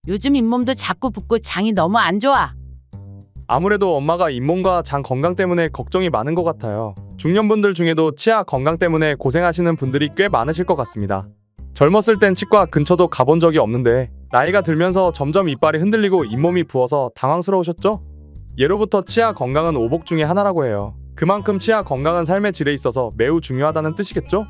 요즘 잇몸도 자꾸 붓고 장이 너무 안 좋아. 아무래도 엄마가 잇몸과 장 건강 때문에 걱정이 많은 것 같아요. 중년분들 중에도 치아 건강 때문에 고생하시는 분들이 꽤 많으실 것 같습니다. 젊었을 땐 치과 근처도 가본 적이 없는데 나이가 들면서 점점 이빨이 흔들리고 잇몸이 부어서 당황스러우셨죠? 예로부터 치아 건강은 오복 중에 하나라고 해요. 그만큼 치아 건강은 삶의 질에 있어서 매우 중요하다는 뜻이겠죠?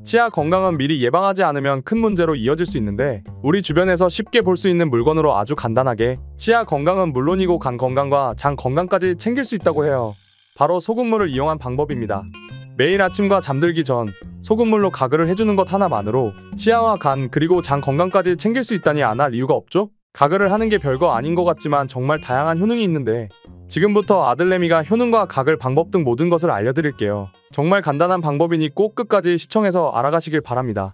치아 건강은 미리 예방하지 않으면 큰 문제로 이어질 수 있는데 우리 주변에서 쉽게 볼 수 있는 물건으로 아주 간단하게 치아 건강은 물론이고 간 건강과 장 건강까지 챙길 수 있다고 해요. 바로 소금물을 이용한 방법입니다. 매일 아침과 잠들기 전 소금물로 가글을 해주는 것 하나만으로 치아와 간 그리고 장 건강까지 챙길 수 있다니 안 할 이유가 없죠? 가글을 하는 게 별거 아닌 것 같지만 정말 다양한 효능이 있는데 지금부터 아들내미가 효능과 가글 방법 등 모든 것을 알려드릴게요. 정말 간단한 방법이니 꼭 끝까지 시청해서 알아가시길 바랍니다.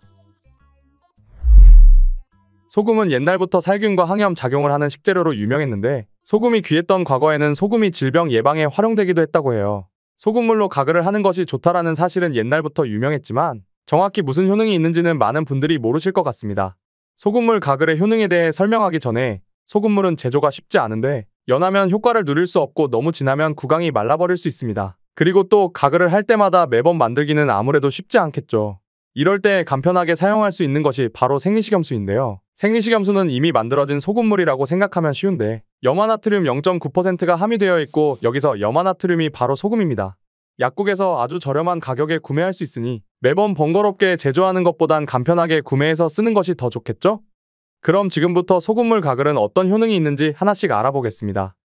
소금은 옛날부터 살균과 항염 작용을 하는 식재료로 유명했는데 소금이 귀했던 과거에는 소금이 질병 예방에 활용되기도 했다고 해요. 소금물로 가글을 하는 것이 좋다라는 사실은 옛날부터 유명했지만 정확히 무슨 효능이 있는지는 많은 분들이 모르실 것 같습니다. 소금물 가글의 효능에 대해 설명하기 전에 소금물은 제조가 쉽지 않은데 연하면 효과를 누릴 수 없고 너무 진하면 구강이 말라버릴 수 있습니다. 그리고 또 가글을 할 때마다 매번 만들기는 아무래도 쉽지 않겠죠. 이럴 때 간편하게 사용할 수 있는 것이 바로 생리식염수인데요. 생리식염수는 이미 만들어진 소금물이라고 생각하면 쉬운데 염화나트륨 0.9%가 함유되어 있고 여기서 염화나트륨이 바로 소금입니다. 약국에서 아주 저렴한 가격에 구매할 수 있으니 매번 번거롭게 제조하는 것보단 간편하게 구매해서 쓰는 것이 더 좋겠죠? 그럼 지금부터 소금물 가글은 어떤 효능이 있는지 하나씩 알아보겠습니다.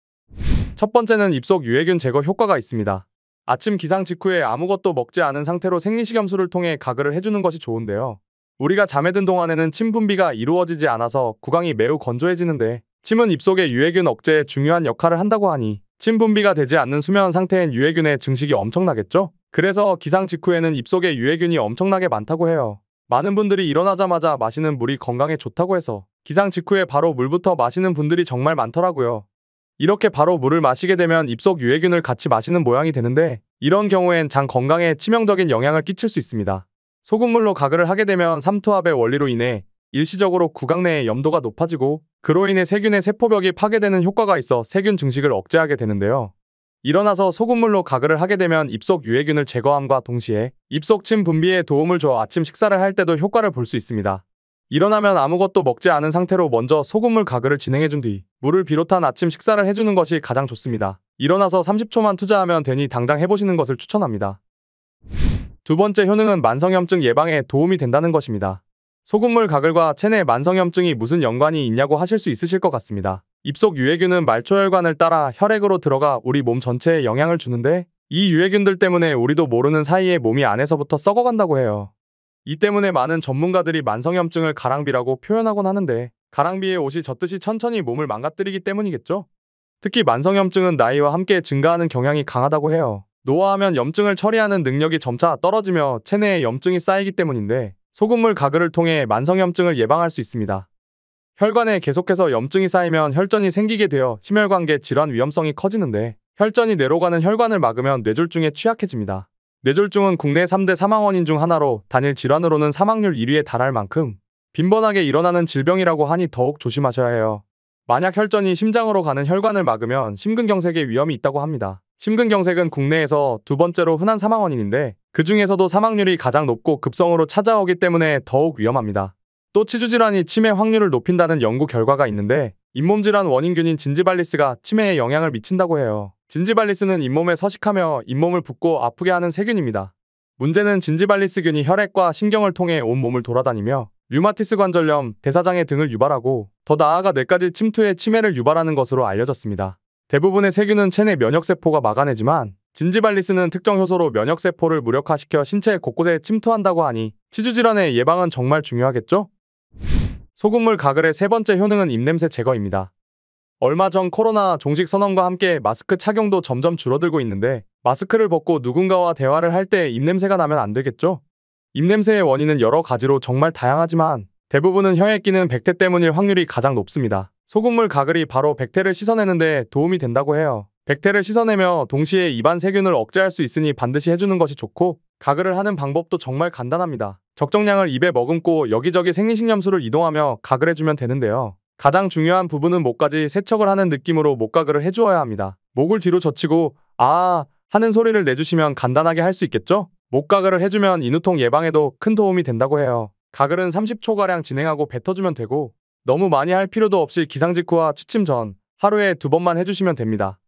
첫 번째는 입속 유해균 제거 효과가 있습니다. 아침 기상 직후에 아무것도 먹지 않은 상태로 생리식염수를 통해 가글을 해주는 것이 좋은데요. 우리가 잠에 든 동안에는 침 분비가 이루어지지 않아서 구강이 매우 건조해지는데 침은 입속의 유해균 억제에 중요한 역할을 한다고 하니 침 분비가 되지 않는 수면 상태엔 유해균의 증식이 엄청나겠죠? 그래서 기상 직후에는 입속에 유해균이 엄청나게 많다고 해요. 많은 분들이 일어나자마자 마시는 물이 건강에 좋다고 해서 기상 직후에 바로 물부터 마시는 분들이 정말 많더라고요. 이렇게 바로 물을 마시게 되면 입속 유해균을 같이 마시는 모양이 되는데 이런 경우엔 장 건강에 치명적인 영향을 끼칠 수 있습니다. 소금물로 가글을 하게 되면 삼투압의 원리로 인해 일시적으로 구강 내의 염도가 높아지고 그로 인해 세균의 세포벽이 파괴되는 효과가 있어 세균 증식을 억제하게 되는데요. 일어나서 소금물로 가글을 하게 되면 입속 유해균을 제거함과 동시에 입속 침 분비에 도움을 줘 아침 식사를 할 때도 효과를 볼 수 있습니다. 일어나면 아무것도 먹지 않은 상태로 먼저 소금물 가글을 진행해준 뒤 물을 비롯한 아침 식사를 해주는 것이 가장 좋습니다. 일어나서 30초만 투자하면 되니 당장 해보시는 것을 추천합니다. 두 번째 효능은 만성염증 예방에 도움이 된다는 것입니다. 소금물 가글과 체내 만성염증이 무슨 연관이 있냐고 하실 수 있으실 것 같습니다. 입속 유해균은 말초혈관을 따라 혈액으로 들어가 우리 몸 전체에 영향을 주는데 이 유해균들 때문에 우리도 모르는 사이에 몸이 안에서부터 썩어간다고 해요. 이 때문에 많은 전문가들이 만성염증을 가랑비라고 표현하곤 하는데 가랑비에 옷이 젖듯이 천천히 몸을 망가뜨리기 때문이겠죠? 특히 만성염증은 나이와 함께 증가하는 경향이 강하다고 해요. 노화하면 염증을 처리하는 능력이 점차 떨어지며 체내에 염증이 쌓이기 때문인데 소금물 가글을 통해 만성염증을 예방할 수 있습니다. 혈관에 계속해서 염증이 쌓이면 혈전이 생기게 되어 심혈관계 질환 위험성이 커지는데 혈전이 뇌로 가는 혈관을 막으면 뇌졸중에 취약해집니다. 뇌졸중은 국내 3대 사망원인 중 하나로 단일 질환으로는 사망률 1위에 달할 만큼 빈번하게 일어나는 질병이라고 하니 더욱 조심하셔야 해요. 만약 혈전이 심장으로 가는 혈관을 막으면 심근경색의 위험이 있다고 합니다. 심근경색은 국내에서 두 번째로 흔한 사망원인인데 그 중에서도 사망률이 가장 높고 급성으로 찾아오기 때문에 더욱 위험합니다. 또 치주질환이 치매 확률을 높인다는 연구 결과가 있는데 잇몸질환 원인균인 진지발리스가 치매에 영향을 미친다고 해요. 진지발리스는 잇몸에 서식하며 잇몸을 붓고 아프게 하는 세균입니다. 문제는 진지발리스균이 혈액과 신경을 통해 온 몸을 돌아다니며 류마티스 관절염, 대사장애 등을 유발하고 더 나아가 뇌까지 침투해 치매를 유발하는 것으로 알려졌습니다. 대부분의 세균은 체내 면역세포가 막아내지만 진지발리스는 특정 효소로 면역세포를 무력화시켜 신체 곳곳에 침투한다고 하니 치주질환의 예방은 정말 중요하겠죠? 소금물 가글의 세 번째 효능은 입냄새 제거입니다. 얼마 전 코로나 종식 선언과 함께 마스크 착용도 점점 줄어들고 있는데 마스크를 벗고 누군가와 대화를 할 때 입냄새가 나면 안 되겠죠? 입냄새의 원인은 여러 가지로 정말 다양하지만 대부분은 혀에 끼는 백태 때문일 확률이 가장 높습니다. 소금물 가글이 바로 백태를 씻어내는데 도움이 된다고 해요. 백태를 씻어내며 동시에 입안 세균을 억제할 수 있으니 반드시 해주는 것이 좋고 가글을 하는 방법도 정말 간단합니다. 적정량을 입에 머금고 여기저기 생리식염수를 이동하며 가글해주면 되는데요. 가장 중요한 부분은 목까지 세척을 하는 느낌으로 목가글을 해주어야 합니다. 목을 뒤로 젖히고 아 하는 소리를 내주시면 간단하게 할 수 있겠죠? 목가글을 해주면 인후통 예방에도 큰 도움이 된다고 해요. 가글은 30초가량 진행하고 뱉어주면 되고 너무 많이 할 필요도 없이 기상 직후와 취침 전 하루에 2번만 해주시면 됩니다.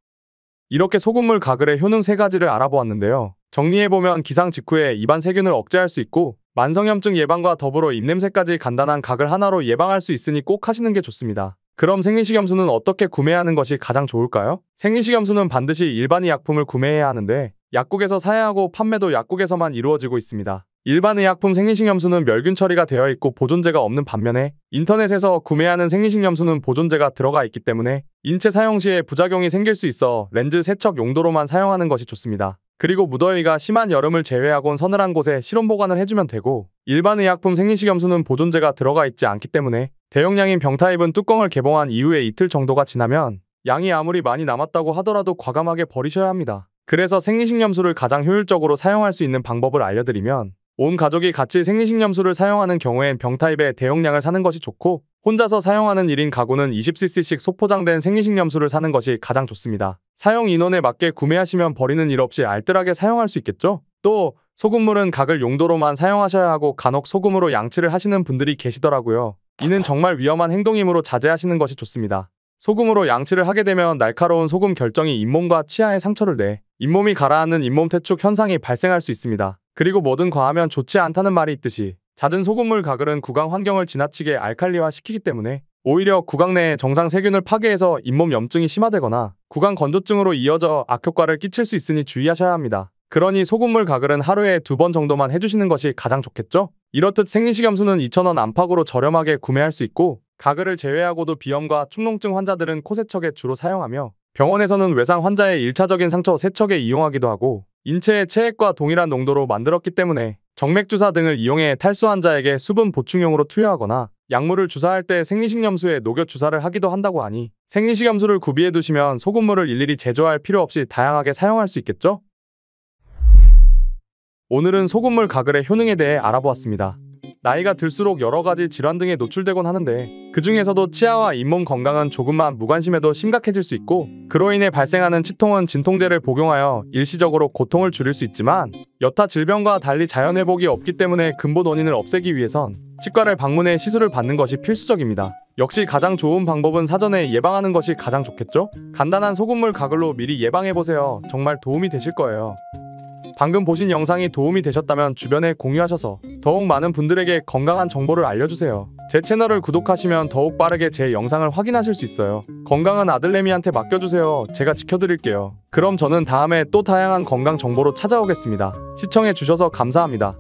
이렇게 소금물 가글의 효능 3가지를 알아보았는데요. 정리해보면 기상 직후에 입안 세균을 억제할 수 있고 만성염증 예방과 더불어 입냄새까지 간단한 가글 하나로 예방할 수 있으니 꼭 하시는 게 좋습니다. 그럼 생리식염수는 어떻게 구매하는 것이 가장 좋을까요? 생리식염수는 반드시 일반 의약품을 구매해야 하는데 약국에서 사야 하고 판매도 약국에서만 이루어지고 있습니다. 일반 의약품 생리식염수는 멸균 처리가 되어 있고 보존제가 없는 반면에 인터넷에서 구매하는 생리식염수는 보존제가 들어가 있기 때문에 인체 사용 시에 부작용이 생길 수 있어 렌즈 세척 용도로만 사용하는 것이 좋습니다. 그리고 무더위가 심한 여름을 제외하곤 서늘한 곳에 실온 보관을 해주면 되고 일반 의약품 생리식염수는 보존제가 들어가 있지 않기 때문에 대용량인 병타입은 뚜껑을 개봉한 이후에 이틀 정도가 지나면 양이 아무리 많이 남았다고 하더라도 과감하게 버리셔야 합니다. 그래서 생리식염수를 가장 효율적으로 사용할 수 있는 방법을 알려드리면 온 가족이 같이 생리식염수를 사용하는 경우엔 병타입의 대용량을 사는 것이 좋고 혼자서 사용하는 1인 가구는 20cc씩 소포장된 생리식염수를 사는 것이 가장 좋습니다. 사용 인원에 맞게 구매하시면 버리는 일 없이 알뜰하게 사용할 수 있겠죠? 또 소금물은 가글 용도로만 사용하셔야 하고 간혹 소금으로 양치를 하시는 분들이 계시더라고요. 이는 정말 위험한 행동이므로 자제하시는 것이 좋습니다. 소금으로 양치를 하게 되면 날카로운 소금 결정이 잇몸과 치아에 상처를 내 잇몸이 가라앉는 잇몸 퇴축 현상이 발생할 수 있습니다. 그리고 뭐든 과하면 좋지 않다는 말이 있듯이 잦은 소금물 가글은 구강 환경을 지나치게 알칼리화 시키기 때문에 오히려 구강 내에 정상 세균을 파괴해서 잇몸 염증이 심화되거나 구강 건조증으로 이어져 악효과를 끼칠 수 있으니 주의하셔야 합니다. 그러니 소금물 가글은 하루에 2번 정도만 해주시는 것이 가장 좋겠죠? 이렇듯 생리식염수는 2,000원 안팎으로 저렴하게 구매할 수 있고 가글을 제외하고도 비염과 축농증 환자들은 코 세척에 주로 사용하며 병원에서는 외상 환자의 1차적인 상처 세척에 이용하기도 하고 인체의 체액과 동일한 농도로 만들었기 때문에 정맥주사 등을 이용해 탈수 환자에게 수분 보충용으로 투여하거나 약물을 주사할 때 생리식염수에 녹여 주사를 하기도 한다고 하니 생리식염수를 구비해 두시면 소금물을 일일이 제조할 필요 없이 다양하게 사용할 수 있겠죠? 오늘은 소금물 가글의 효능에 대해 알아보았습니다. 나이가 들수록 여러 가지 질환 등에 노출되곤 하는데 그 중에서도 치아와 잇몸 건강은 조금만 무관심해도 심각해질 수 있고 그로 인해 발생하는 치통은 진통제를 복용하여 일시적으로 고통을 줄일 수 있지만 여타 질병과 달리 자연 회복이 없기 때문에 근본 원인을 없애기 위해선 치과를 방문해 시술을 받는 것이 필수적입니다. 역시 가장 좋은 방법은 사전에 예방하는 것이 가장 좋겠죠? 간단한 소금물 가글로 미리 예방해보세요. 정말 도움이 되실 거예요. 방금 보신 영상이 도움이 되셨다면 주변에 공유하셔서 더욱 많은 분들에게 건강한 정보를 알려주세요. 제 채널을 구독하시면 더욱 빠르게 제 영상을 확인하실 수 있어요. 건강한 아들내미한테 맡겨주세요. 제가 지켜드릴게요. 그럼 저는 다음에 또 다양한 건강 정보로 찾아오겠습니다. 시청해주셔서 감사합니다.